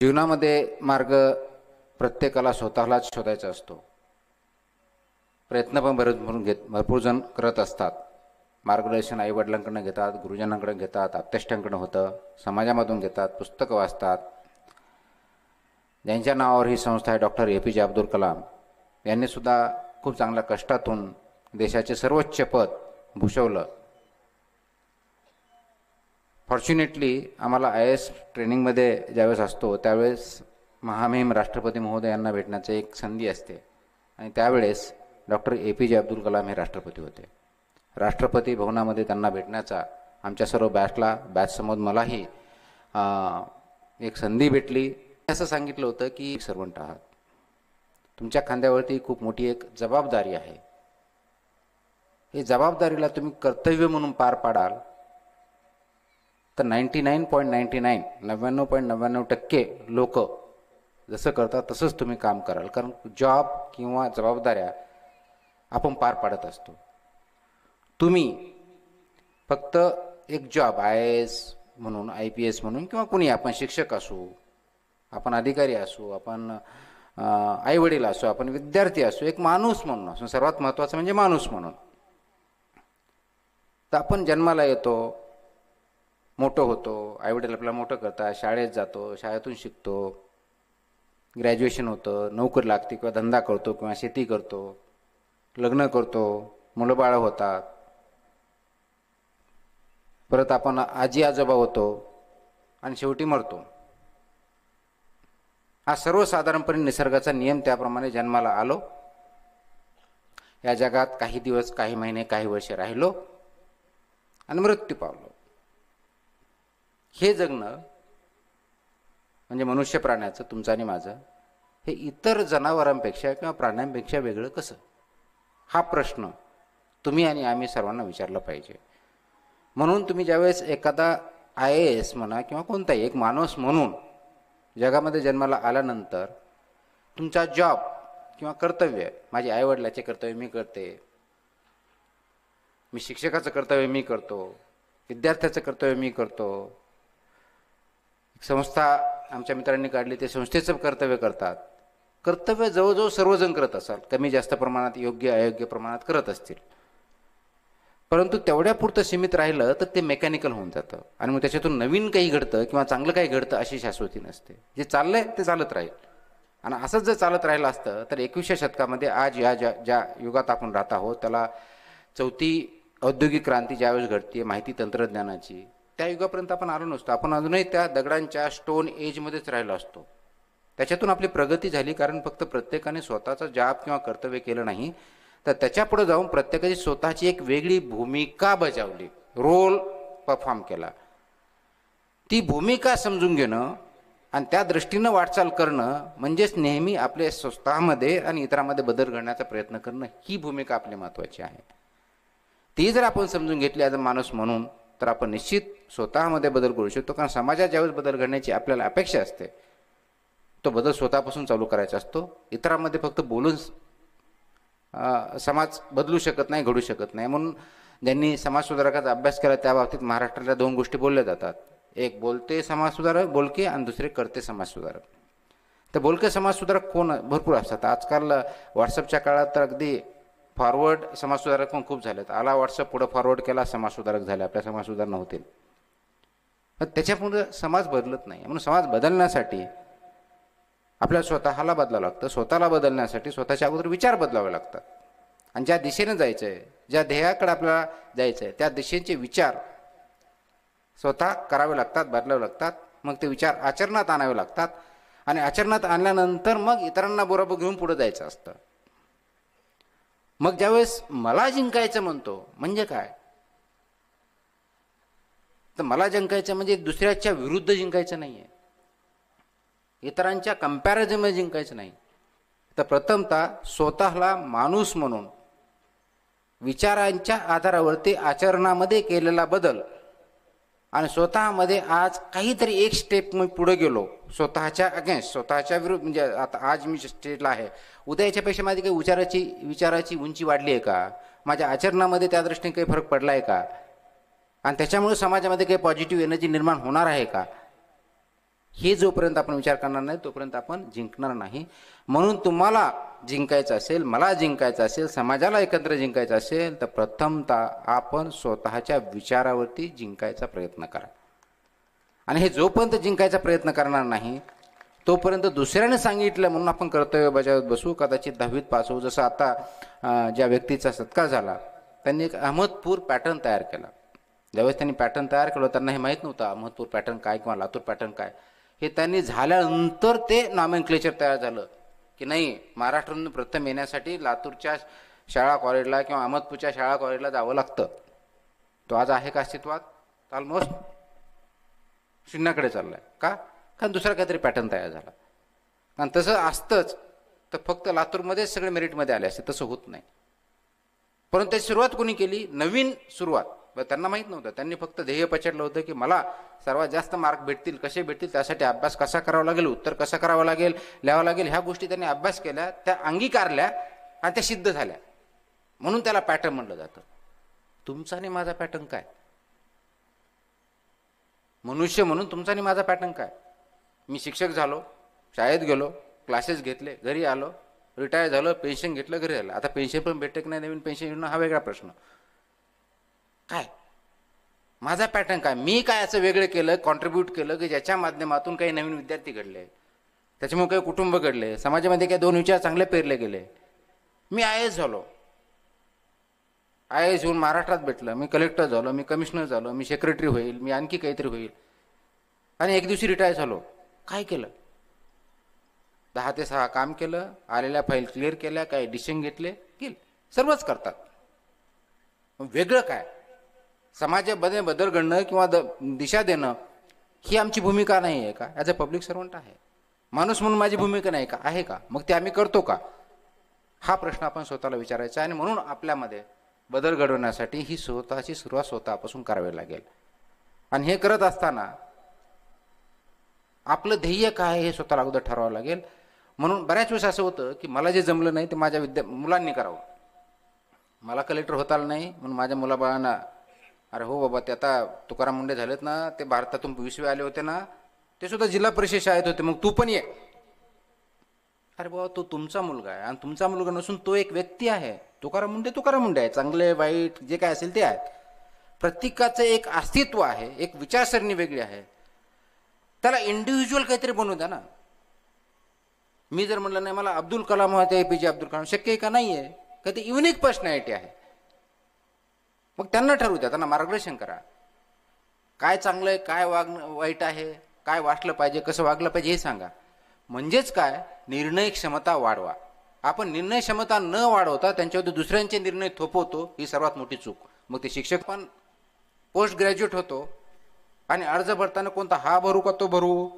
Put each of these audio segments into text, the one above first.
जीवनामध्ये मार्ग प्रत्येकाला स्वतःलाच शोधायचा असतो. प्रयत्न पण भरपूर जण करत असतात. मार्गदर्शन आईवडिलांकडून घेतात, गुरुजनांकडून घेतात, आप्तेष्टांकडून होतं, समाजामधून घेतात, पुस्तकं वाचतात. ज्यांच्या नावावर ही संस्था आहे डॉक्टर APJ अब्दुल कलाम यांनी सुद्धा खूप चांगल्या कष्टातून देशाचे सर्वोच्च पद भूषवलं. फॉर्च्युनेटली आम्हाला IAS ट्रेनिंगमध्ये ज्यावेळेस असतो त्यावेळेस महामहिम राष्ट्रपती महोदयांना भेटण्याची एक संधी असते आणि त्यावेळेस डॉक्टर APJ अब्दुल कलाम हे राष्ट्रपती होते. राष्ट्रपती भवनामध्ये त्यांना भेटण्याचा आमच्या सर्व बॅचसमोर मलाही एक संधी भेटली. असं सांगितलं होतं की सर्वंट आहात, तुमच्या खांद्यावरती खूप मोठी एक जबाबदारी आहे. ही जबाबदारीला तुम्ही कर्तव्य म्हणून पार पाडाल तर 99.99% लोक जसं करतात तसंच तुम्ही काम कराल. कारण जॉब किंवा जबाबदाऱ्या आपण पार पाडत असतो. तुम्ही फक्त एक जॉब IAS म्हणून, IPS म्हणून किंवा कुणी, आपण शिक्षक असू, आपण अधिकारी असू, आपण आईवडील असू, आपण विद्यार्थी असू, एक माणूस म्हणून असू, सर्वात महत्त्वाचं म्हणजे माणूस म्हणून. तर आपण जन्माला येतो, मोठं होतो, आईवडील आपल्याला मोठं करतात, शाळेत जातो, शाळेतून शिकतो, ग्रॅज्युएशन होतं, नोकरी लागते किंवा धंदा करतो किंवा शेती करतो, लग्न करतो, मुलं बाळं होतात, परत आपण आजी आजोबा होतो आणि शेवटी मरतो. हा सर्वसाधारणपणे निसर्गाचा नियम. त्याप्रमाणे जन्माला आलो, या जगात काही दिवस, काही महिने, काही वर्षे राहिलो आणि मृत्यू पावलो. हे जगणं म्हणजे मनुष्य प्राण्याचं, तुमचं आणि माझं, हे इतर जनावरांपेक्षा किंवा प्राण्यांपेक्षा वेगळं कसं? हा प्रश्न तुम्ही आणि आम्ही सर्वांना विचारला पाहिजे. म्हणून तुम्ही ज्यावेळेस एखादा IAS म्हणा किंवा कोणताही एक माणूस म्हणून जगामध्ये जन्माला आल्यानंतर तुमचा जॉब किंवा कर्तव्य, माझे आईवडिलाचे कर्तव्य मी करते, मी शिक्षकाचं कर्तव्य मी करतो, विद्यार्थ्याचं कर्तव्य मी करतो, संस्था आमच्या मित्रांनी काढली ते संस्थेचं कर्तव्य करतात. कर्तव्य जवळजवळ सर्वजण करत असाल, कमी जास्त प्रमाणात, योग्य अयोग्य प्रमाणात करत असतील. परंतु तेवढ्या पुरतं सीमित राहिलं तर ते मेकॅनिकल होऊन जातं आणि मग त्याच्यातून नवीन काही घडतं किंवा चांगलं काही घडतं अशी शाश्वती नसते. जे चाललंय ते चालत राहील. आणि असंच जर चालत राहिलं असतं तर 21व्या शतकामध्ये आज या ज्या युगात आपण राहत आहोत त्याला चौथी औद्योगिक क्रांती ज्यावेळेस घडते माहिती तंत्रज्ञानाची, त्या युगापर्यंत आपण आलो नसतो. आपण अजूनही त्या दगडांच्या स्टोन एजमध्येच राहिलो असतो. त्याच्यातून आपली प्रगती झाली कारण फक्त प्रत्येकाने स्वतःचा जॉब किंवा कर्तव्य केलं नाही, तर त्याच्यापुढे जाऊन प्रत्येकाची स्वतःची एक वेगळी भूमिका बजावली, रोल परफॉर्म केला. ती भूमिका समजून घेणं आणि त्या दृष्टीनं वाटचाल करणं म्हणजेच नेहमी आपले स्वतःमध्ये आणि इतरांमध्ये बदल घडण्याचा प्रयत्न करणं, ही भूमिका आपली महत्त्वाची आहे. ती जर आपण समजून घेतली ॲज अ माणूस म्हणून तर आपण निश्चित स्वतःमध्ये बदल करू शकतो. कारण समाजात ज्यावेळेस बदल घडण्याची आपल्याला अपेक्षा असते तो बदल स्वतःपासून चालू करायचा असतो. इतरांमध्ये फक्त बोलून समाज बदलू शकत नाही, घडू शकत नाही. म्हणून ज्यांनी समाजसुधारकाचा अभ्यास केला त्या बाबतीत महाराष्ट्रातल्या 2 गोष्टी बोलल्या जातात. एक बोलते समाजसुधारक, बोलके, आणि दुसरे करते समाजसुधारक. तर बोलके समाजसुधारक कोण? भरपूर असतात. आजकाल व्हॉट्सअपच्या काळात तर अगदी फॉरवर्ड समाजसुधारक पण खूप झालेत. आला व्हॉट्सअप, पुढे फॉरवर्ड केला, समाजसुधारक झाले, आपल्या समाजसुधारणा होतील. पण त्याच्यापुढे समाज बदलत नाही. म्हणून समाज बदलण्यासाठी आपल्याला स्वतःला बदलावं लागतं. स्वतःला बदलण्यासाठी स्वतःच्या अगोदर विचार बदलावे लागतात. आणि ज्या दिशेने जायचं आहे, ज्या ध्येयाकडे आपल्याला जायचं आहे, त्या दिशेचे विचार स्वतः करावे लागतात, बदलावे लागतात. मग ते विचार आचरणात आणावे लागतात आणि आचरणात आणल्यानंतर मग इतरांना बरोबर घेऊन पुढे जायचं असतं. मग ज्यावेळेस मला जिंकायचं म्हणतो म्हणजे काय? तर मला जिंकायचं म्हणजे दुसऱ्याच्या विरुद्ध जिंकायचं नाहीये, इतरांच्या कंपॅरिझनमध्ये जिंकायचं नाही. तर प्रथमतः स्वतःला माणूस म्हणून विचारांच्या आधारावरती आचरणामध्ये केलेला बदल आणि स्वतःमध्ये आज काहीतरी एक स्टेप मी पुढे गेलो, स्वतःच्या अगेन्स्ट, स्वतःच्या विरुद्ध. म्हणजे आता आज मी स्टेटला आहे, उद्या याच्यापेक्षा माझी काही विचाराची उंची वाढली आहे का? माझ्या आचरणामध्ये त्या दृष्टीने काही फरक पडला आहे का? आणि त्याच्यामुळे समाजामध्ये काही पॉझिटिव्ह एनर्जी निर्माण होणार आहे का? हे जोपर्यंत आपण विचार करणार नाही तोपर्यंत आपण जिंकणार नाही. म्हणून तुम्हाला जिंकायचं असेल, मला जिंकायचं असेल, समाजाला एकत्र जिंकायचं असेल तर प्रथमतः आपण स्वतःच्या विचारावरती जिंकायचा प्रयत्न करा. आणि हे जोपर्यंत जिंकायचा प्रयत्न करणार नाही तोपर्यंत दुसऱ्याने सांगितलं म्हणून आपण कर्तव्य बजावत बसू, कदाचित 10वीत पास होऊ. जसं आता ज्या व्यक्तीचा सत्कार झाला त्यांनी एक अहमदपूर पॅटर्न तयार केला. ज्यावेळेस त्यांनी पॅटर्न तयार केलं त्यांना हे माहीत नव्हतं अहमदपूर पॅटर्न काय किंवा लातूर पॅटर्न काय. हे त्यांनी झाल्यानंतर ते नॉमेनक्लेचर तयार झालं की नाही, महाराष्ट्रातून प्रथम येण्यासाठी लातूरच्या शाळा कॉलेजला किंवा अहमदपूरच्या शाळा कॉलेजला जावं लागतं. तो आज आहे का अस्तित्वात? ऑलमोस्ट शून्याकडे चाललाय. का? कारण दुसरा काहीतरी पॅटर्न तयार झाला. कारण तसं असतंच तर फक्त लातूरमध्येच सगळे मेरिटमध्ये आले असते, तसं होत नाही. परंतु त्याची सुरुवात कोणी केली? नवीन सुरुवात. त्यांना माहीत नव्हतं. त्यांनी फक्त ध्येय पछाडलं होतं की मला सर्वात जास्त मार्क भेटतील, कसे भेटतील, त्यासाठी अभ्यास कसा करावा लागेल, उत्तर कसं करावं लागेल, लिहावं लागेल, ह्या गोष्टी त्यांनी अभ्यास केल्या, त्या अंगीकारल्या आणि त्या सिद्ध झाल्या. म्हणून त्याला पॅटर्न म्हणलं जातं. तुमचा आणि माझा पॅटर्न काय? मनुष्य म्हणून तुमचा आणि माझा पॅटर्न काय? मी शिक्षक झालो, शाळेत गेलो, क्लासेस घेतले, घरी आलो, रिटायर झालो, पेन्शन घेतलं, घरी आलं. आता पेन्शन पण भेटते की नाही, नवीन पेन्शन योजना हा वेगळा प्रश्न. काय माझा पॅटर्न काय? मी काय असं वेगळं केलं, कॉन्ट्रीब्यूट केलं की ज्याच्या माध्यमातून काही नवीन विद्यार्थी घडले, त्याच्यामुळे काही कुटुंब घडले, समाजामध्ये काही 2 विचार चांगले पेरले गेले. मी IAS झालो, IAS होऊन महाराष्ट्रात भेटलं, मी कलेक्टर झालो, मी कमिशनर झालो, मी सेक्रेटरी होईल, मी आणखी काहीतरी होईल, आणि एक दिवशी रिटायर झालो. काय केलं? 10 ते 6 काम केलं, आलेल्या फाईल क्लिअर केल्या, काही डिसिजन घेतले, गेले. सर्वच करतात. वेगळं काय? समाजामध्ये बदल घडणं किंवा दिशा देणं ही आमची भूमिका नाही आहे का? ॲज अ पब्लिक सर्वंट आहे. माणूस म्हणून माझी भूमिका नाही का? आहे का? मग ते आम्ही करतो का? हा प्रश्न आपण स्वतःला विचारायचा. आणि म्हणून आपल्यामध्ये बदल घडवण्यासाठी ही स्वतःची सुरुवात स्वतःपासून करावी लागेल. आणि हे करत असताना आपलं ध्येय काय हे स्वतःला अगोदर ठरवावं लागेल. म्हणून बऱ्याच वेळेस असं होतं की मला जे जमलं नाही ते माझ्या मुलांनी करावं. मला कलेक्टर होता आलं नाही म्हणून माझ्या मुलाबाळांना, अरे हो बाबा, ते आता तुकाराम मुंडे झालेत ना, ते भारतातून 20वे आले होते ना, ते सुद्धा जिल्हा परिषद शाळेत होते, मग तू पण ये. अरे बाबा, तो तुमचा मुलगा आहे आणि तुमचा मुलगा नसून तो एक व्यक्ती आहे. तुकाराम मुंडे आहे. चांगले वाईट जे काय असेल ते आहेत. प्रत्येकाचं एक अस्तित्व आहे, एक विचारसरणी वेगळी आहे. त्याला इंडिव्हिज्युअल काहीतरी बनवू द्या ना. मी जर म्हटलं नाही मला अब्दुल कलाम व्हायचं, APJ अब्दुल कलाम, शक्य आहे का? नाही आहे. काहीतरी युनिक पर्सनॅलिटी आहे. मग त्यांना ठरवू द्या, त्यांना मार्गदर्शन करा. काय चांगलं आहे, काय वाईट आहे, काय वाटलं पाहिजे, कसं वागलं पाहिजे हे सांगा. म्हणजेच काय? निर्णय क्षमता वाढवा. आपण निर्णय क्षमता न वाढवता त्यांच्यावर दुसऱ्यांचे निर्णय थोपवतो, ही सर्वात मोठी चूक. मग ते शिक्षक पण पोस्ट ग्रॅज्युएट होतो आणि अर्ज भरताना कोणता हा भरू का तो भरू,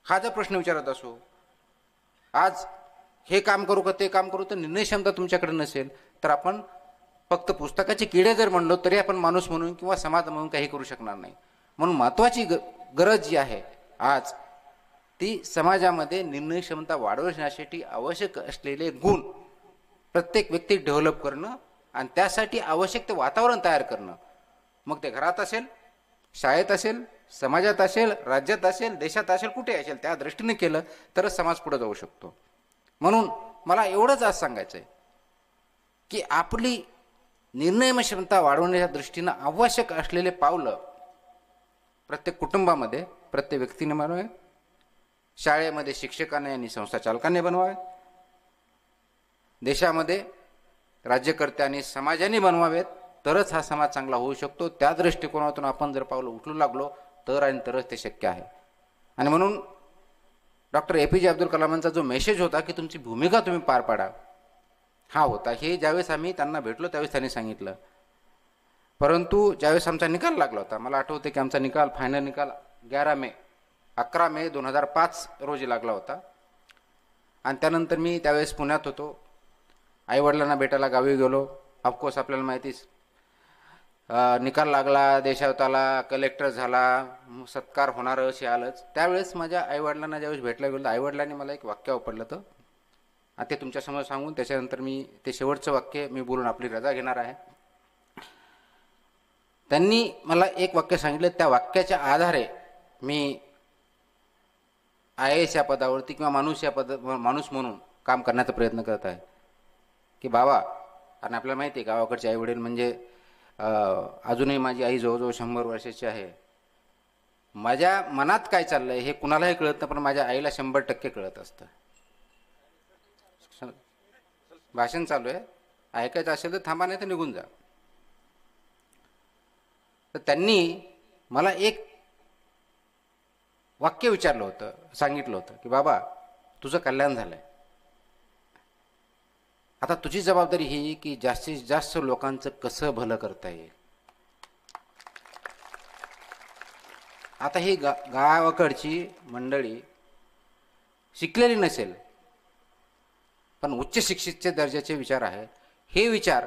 हा जर प्रश्न विचारत असो, आज हे काम करू का ते काम करू, तर निर्णय क्षमता तुमच्याकडे नसेल तर आपण फक्त पुस्तकाचे किडे जर म्हणलो तरी आपण माणूस म्हणून किंवा समाज म्हणून काही करू शकणार नाही. म्हणून महत्त्वाची गरज जी आहे आज, ती समाजामध्ये निर्णय क्षमता वाढवण्यासाठी आवश्यक असलेले गुण प्रत्येक व्यक्ती डेव्हलप करणं आणि त्यासाठी आवश्यक ते वातावरण तयार करणं. मग ते घरात असेल, शाळेत असेल, समाजात असेल, राज्यात असेल, देशात असेल, कुठे असेल, त्या दृष्टीने केलं तरच समाज पुढे जाऊ शकतो. म्हणून मला एवढंच आज सांगायचं आहे की आपली निर्णय क्षमता वाढवण्याच्या दृष्टीनं आवश्यक असलेले पावलं प्रत्येक कुटुंबामध्ये, प्रत्येक व्यक्तीने बनवावे, शाळेमध्ये शिक्षकाने आणि संस्था चालकांनी बनवावे, देशामध्ये राज्यकर्त्यांनी समाजाने बनवावेत, तरच हा समाज चांगला होऊ शकतो. त्या दृष्टिकोनातून आपण जर पावलं उचलू लागलो तर आणि तरच ते शक्य आहे. आणि म्हणून डॉक्टर APJ अब्दुल कलामांचा जो मेसेज होता की तुमची भूमिका तुम्ही पार पाडा, हा होता. हे ज्यावेळेस आम्ही त्यांना भेटलो त्यावेळेस त्यांनी सांगितलं. परंतु ज्यावेळेस आमचा निकाल लागला होता, मला आठवते की आमचा निकाल, फायनल निकाल 11 मे 2005 रोजी लागला होता. आणि त्यानंतर मी त्यावेळेस पुण्यात होतो, आईवडिलांना भेटायला गावी गेलो. ऑफकोर्स आपल्याला माहितीच, निकाल लागला, देशावताला, कलेक्टर झाला, सत्कार होणार असे आलंच. त्यावेळेस माझ्या आईवडिलांना ज्यावेळेस भेटला गेलो, आईवडिलांनी मला एक वाक्य वापरलं होतं. आता ते तुमच्यासमोर सांगून त्याच्यानंतर मी ते शेवटचं वाक्य मी बोलून आपली रजा घेणार आहे. त्यांनी मला एक वाक्य सांगितलं, त्या वाक्याच्या आधारे मी IAS या पदावरती किंवा माणूस म्हणून काम करण्याचा प्रयत्न करत आहे की बाबा, आणि आपल्याला माहिती आहे गावाकडचे आई वडील म्हणजे अजूनही माझी आई जवळजवळ 100 वर्षाची आहे. माझ्या मनात काय चाललंय हे कुणालाही कळत नाही, पण माझ्या आईला 100% कळत असतं. भाषण चालू आहे, ऐकायचं असेल तर थांबा, नाही तर निघून जा. तर त्यांनी मला एक वाक्य विचारलं होतं, सांगितलं होतं की बाबा, तुझं कल्याण झालंय, आता तुझी जबाबदारी ही की जास्तीत जास्त लोकांचं कसं भलं करता येईल. आता ही गावाकडची मंडळी शिकलेली नसेल, पण उच्च शिक्षितच्या दर्जाचे विचार आहे. हे विचार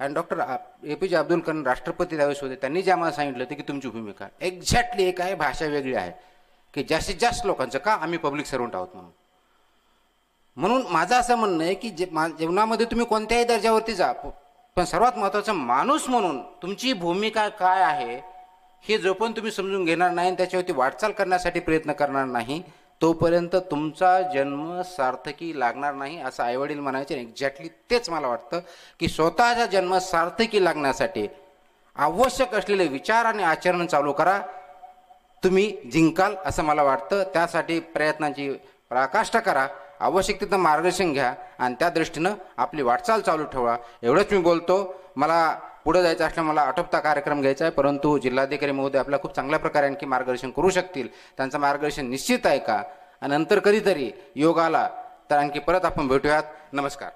आणि डॉक्टर APJ अब्दुल कलाम राष्ट्रपती त्यावेळेस होते, त्यांनी जे आम्हाला सांगितलं होतं की तुमची भूमिका एक्झॅक्टली एक आहे, भाषा वेगळी आहे की जास्तीत जास्त लोकांचं का, आम्ही पब्लिक सर्वंट आहोत म्हणून. म्हणून माझं असं म्हणणं आहे की जीवनामध्ये तुम्ही कोणत्याही दर्जावरती जा, पण सर्वात महत्त्वाचं माणूस म्हणून तुमची भूमिका काय आहे हे जोपर्यंत तुम्ही समजून घेणार नाही आणि त्याच्यावरती वाटचाल करण्यासाठी प्रयत्न करणार नाही, तोपर्यंत तुमचा जन्म सार्थकी लागणार नाही, असं आईवडील म्हणायचे. एक्झॅक्टली तेच मला वाटतं की स्वतःचा जन्म सार्थकी लागण्यासाठी आवश्यक असलेले विचार आणि आचरण चालू करा, तुम्ही जिंकाल असं मला वाटतं. त्यासाठी प्रयत्नांची पराकाष्ठा करा, आवश्यक तिथं मार्गदर्शन घ्या आणि त्या दृष्टीनं आपली वाटचाल चालू ठेवा. एवढंच मी बोलतो. मला पुढे जायचं असल्यामुळे मला आटोपता कार्यक्रम घ्यायचा आहे, परंतु जिल्हाधिकारी महोदय आपल्याला खूप चांगल्या प्रकारे आणखी मार्गदर्शन करू शकतील. त्यांचं मार्गदर्शन निश्चित आहे का, आणि नंतर कधीतरी योग आला तर आणखी परत आपण भेटूयात. नमस्कार.